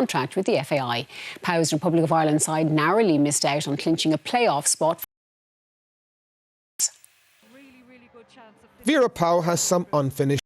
contract with the FAI. POW's Republic of Ireland side narrowly missed out on clinching a playoff spot. Vera Pauw has some unfinished.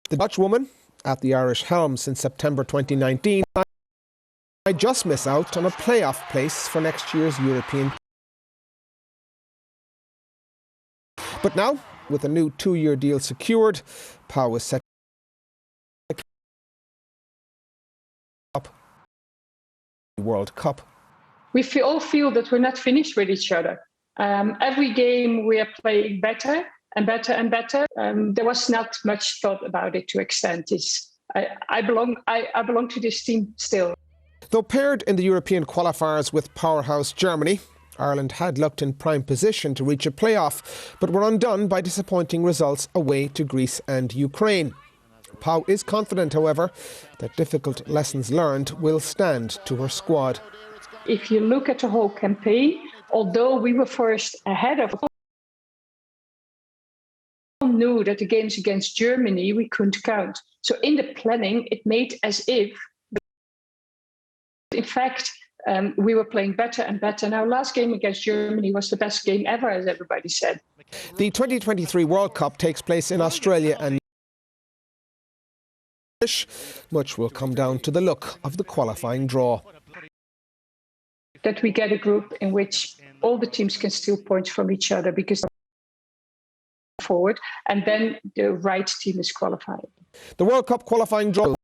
The Dutch woman, at the Irish helm since September 2019, might just miss out on a playoff place for next year's European. But now, with a new 2-year deal secured, Pauw is set up World Cup. We all feel that we're not finished with each other. Every game we are playing better and better and better. There was not much thought about it to extend this. I belong to this team still. Though paired in the European qualifiers with powerhouse Germany, Ireland had looked in prime position to reach a playoff, but were undone by disappointing results away to Greece and Ukraine. Pauw is confident, however, that difficult lessons learned will stand to her squad. If you look at the whole campaign, although we were first ahead of, knew that the games against Germany we couldn't count. So in the planning, it made as if, in fact, we were playing better and better. And our last game against Germany was the best game ever, as everybody said. The 2023 World Cup takes place in Australia and much will come down to the look of the qualifying draw. That we get a group in which all the teams can steal points from each other because forward, and then the right team is qualified. The World Cup qualifying draw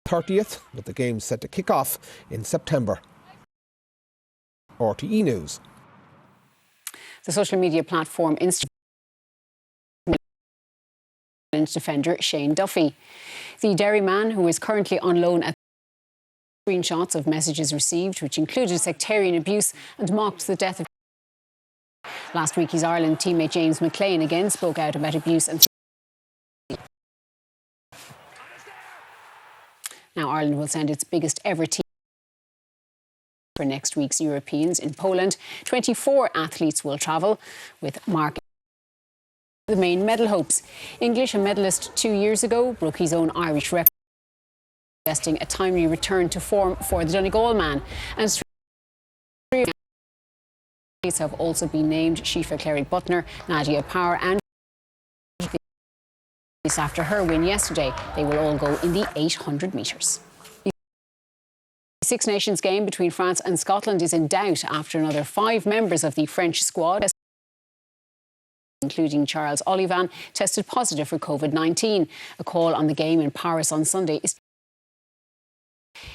30th, with the games set to kick off in September. RTE News. The social media platform Instagram defender Shane Duffy. The Derry man, who is currently on loan at screenshots of messages received, which included sectarian abuse and mocked the death of. Last week, his Ireland teammate James McLean again spoke out about abuse and. Now Ireland will send its biggest ever team for next week's Europeans in Poland. 24 athletes will travel, with Mark the main medal hopes. English, a medalist 2 years ago, broke his own Irish record, suggesting a timely return to form for the Donegal man. And three athletes have also been named: Shifa Cleric-Butner, Nadia Power, and after her win yesterday. They will all go in the 800 metres. The Six Nations game between France and Scotland is in doubt after another 5 members of the French squad, including Charles Olivan, tested positive for COVID-19. A call on the game in Paris on Sunday is.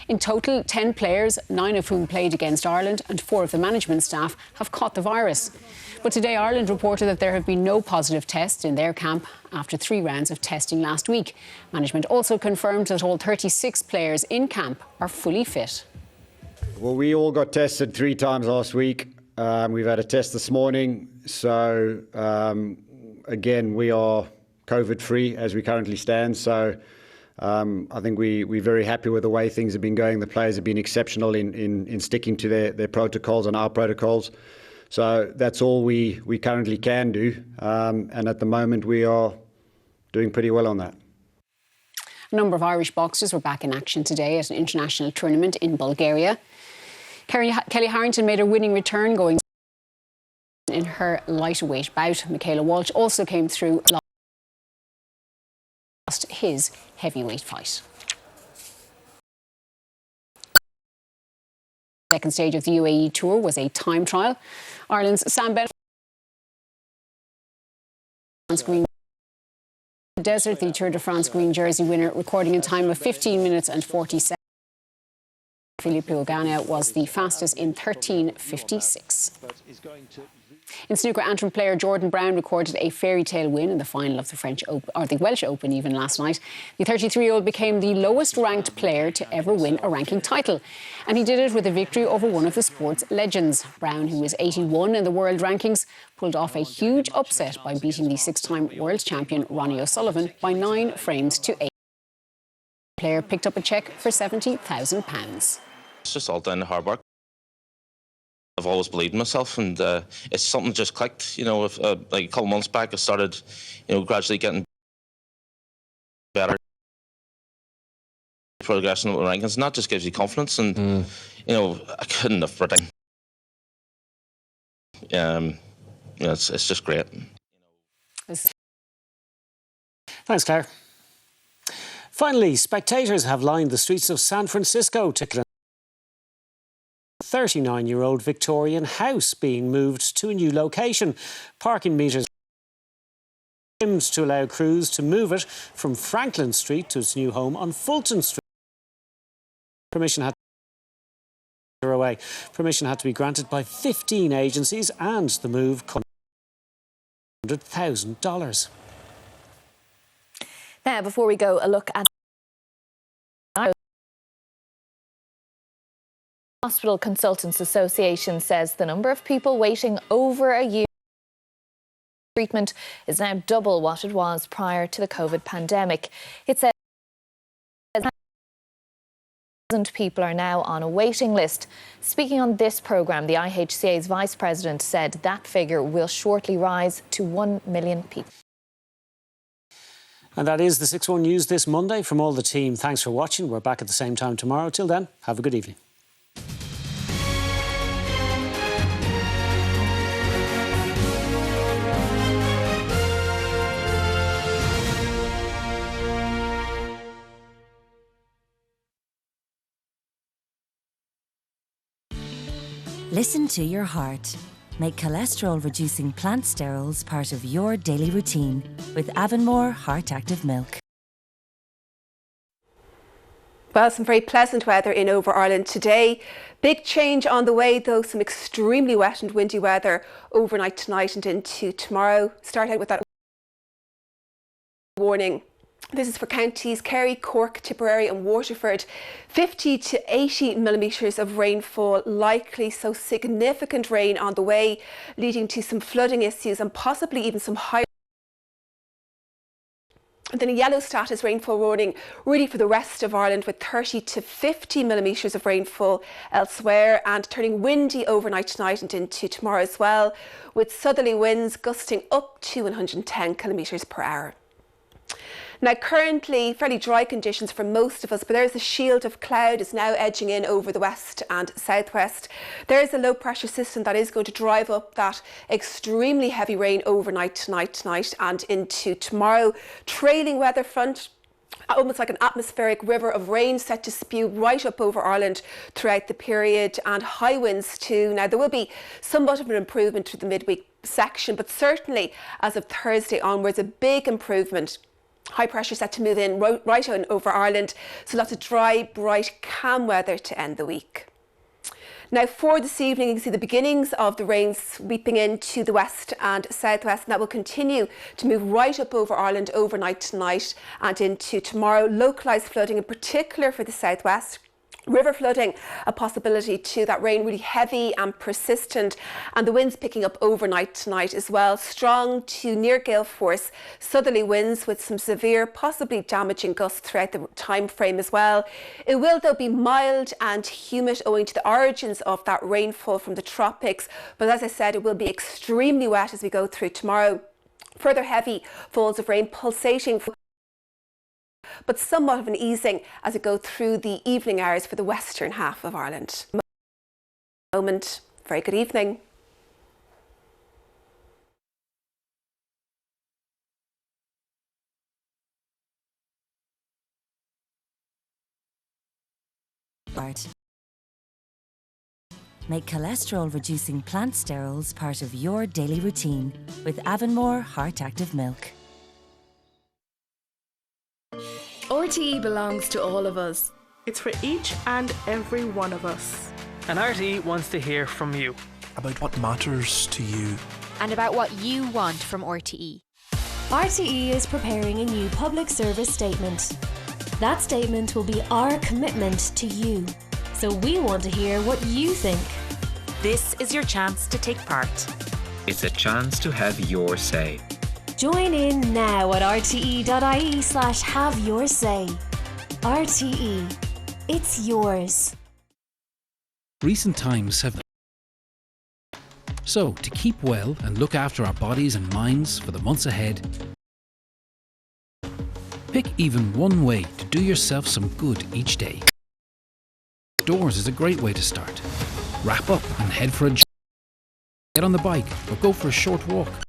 In total, 10 players, 9 of whom played against Ireland, and 4 of the management staff have caught the virus. But today, Ireland reported that there have been no positive tests in their camp after 3 rounds of testing last week. Management also confirmed that all 36 players in camp are fully fit. Well, we all got tested 3 times last week. We've had a test this morning. So, again, we are COVID-free as we currently stand. So, I think we're very happy with the way things have been going. The players have been exceptional in sticking to their protocols and our protocols. So that's all we currently can do. And at the moment, we are doing pretty well on that. A number of Irish boxers were back in action today at an international tournament in Bulgaria. Kelly Harrington made her winning return, going in her lightweight bout. Michaela Walsh also came through, lost his heavyweight fight. The second stage of the UAE tour was a time trial. Ireland's Sam Bennett Green Desert, the Tour de France green jersey winner, recording a time of 15 minutes and 40 seconds. Filippo Ganna was the fastest in 13:56. In snooker, Antrim player Jordan Brown recorded a fairy tale win in the final of the French Open, or the Welsh Open even last night. The 33-year-old became the lowest ranked player to ever win a ranking title. And he did it with a victory over one of the sport's legends. Brown, who is 81 in the world rankings, pulled off a huge upset by beating the 6-time world champion Ronnie O'Sullivan by 9 frames to 8. The player picked up a cheque for £70,000. It's just all down to hard work. I've always believed in myself, and it's something that just clicked. You know, like a couple months back, I started, gradually getting better. progressing with the rankings, and that just gives you confidence. And you know, I couldn't have predicted. It's just great. Thanks, Claire. Finally, spectators have lined the streets of San Francisco to 39-year-old Victorian house being moved to a new location. Parking meters to allow crews to move it from Franklin Street to its new home on Fulton Street. Permission had to be granted by 15 agencies, and the move cost $100,000. Now, before we go, a look at Hospital Consultants Association says the number of people waiting over a year for treatment is now double what it was prior to the COVID pandemic. It says people are now on a waiting list. Speaking on this programme, the IHCA's Vice President said that figure will shortly rise to 1 million people. And that is the 6-1 News this Monday. From all the team, thanks for watching. We're back at the same time tomorrow. Till then, have a good evening. Listen to your heart. Make cholesterol-reducing plant sterols part of your daily routine with Avonmore Heart Active Milk. Well, some very pleasant weather in over Ireland today. Big change on the way, though, some extremely wet and windy weather overnight tonight and into tomorrow. Start out with that warning. This is for counties Kerry, Cork, Tipperary and Waterford. 50 to 80 millimetres of rainfall likely, so significant rain on the way, leading to some flooding issues and possibly even some higher. And then a yellow status rainfall warning really for the rest of Ireland, with 30 to 50 millimetres of rainfall elsewhere, and turning windy overnight tonight and into tomorrow as well, with southerly winds gusting up to 110 kilometres per hour. Now, currently fairly dry conditions for most of us, but there's a shield of cloud is now edging in over the west and southwest. There's a low pressure system that is going to drive up that extremely heavy rain overnight tonight and into tomorrow. Trailing weather front, almost like an atmospheric river of rain set to spew right up over Ireland throughout the period, and high winds too. Now, there will be somewhat of an improvement to the midweek section, but certainly as of Thursday onwards, a big improvement. High pressure set to move in right on over Ireland, so lots of dry, bright, calm weather to end the week. Now, for this evening, you can see the beginnings of the rain sweeping into the west and southwest, and that will continue to move right up over Ireland overnight tonight and into tomorrow. Localised flooding in particular for the southwest. River flooding, a possibility too. That rain really heavy and persistent, and the winds picking up overnight tonight as well. Strong to near gale force southerly winds with some severe, possibly damaging gusts throughout the time frame as well. It will, though, be mild and humid owing to the origins of that rainfall from the tropics. But as I said, it will be extremely wet as we go through tomorrow. Further heavy falls of rain pulsating, but somewhat of an easing as it goes through the evening hours for the western half of Ireland. Moment. Very good evening. Make cholesterol-reducing plant sterols part of your daily routine with Avonmore Heart Active Milk. RTE belongs to all of us. It's for each and every one of us. And RTE wants to hear from you. About what matters to you. And about what you want from RTE. RTE is preparing a new public service statement. That statement will be our commitment to you. So we want to hear what you think. This is your chance to take part. It's a chance to have your say. Join in now at rte.ie/have-your-say. RTE. It's yours. Recent times have... So, to keep well and look after our bodies and minds for the months ahead, Pick even one way to do yourself some good each day. Outdoors is a great way to start. Wrap up and head for a jog. Get on the bike or go for a short walk.